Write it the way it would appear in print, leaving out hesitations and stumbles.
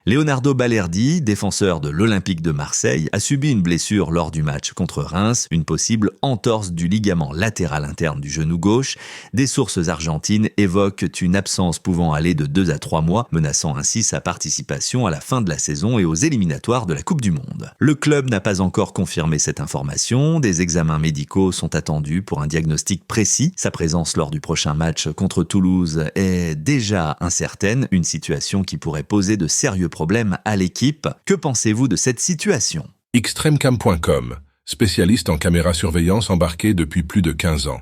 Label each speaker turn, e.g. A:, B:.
A: Leonardo Balerdi, défenseur de l'Olympique de Marseille, a subi une blessure lors du match contre Reims, une possible entorse du ligament latéral interne du genou gauche. Des sources argentines évoquent une absence pouvant aller de 2 à 3 mois, menaçant ainsi sa participation à la fin de la saison et aux éliminatoires de la Coupe du Monde. Le club n'a pas encore confirmé cette information. Des examens médicaux sont attendus pour un diagnostic précis. Sa présence lors du prochain match contre Toulouse est déjà incertaine, une situation qui pourrait poser de sérieux problème à l'équipe. Que pensez-vous de cette situation ?
B: Extremecam.com, spécialiste en caméra surveillance embarquée depuis plus de 15 ans.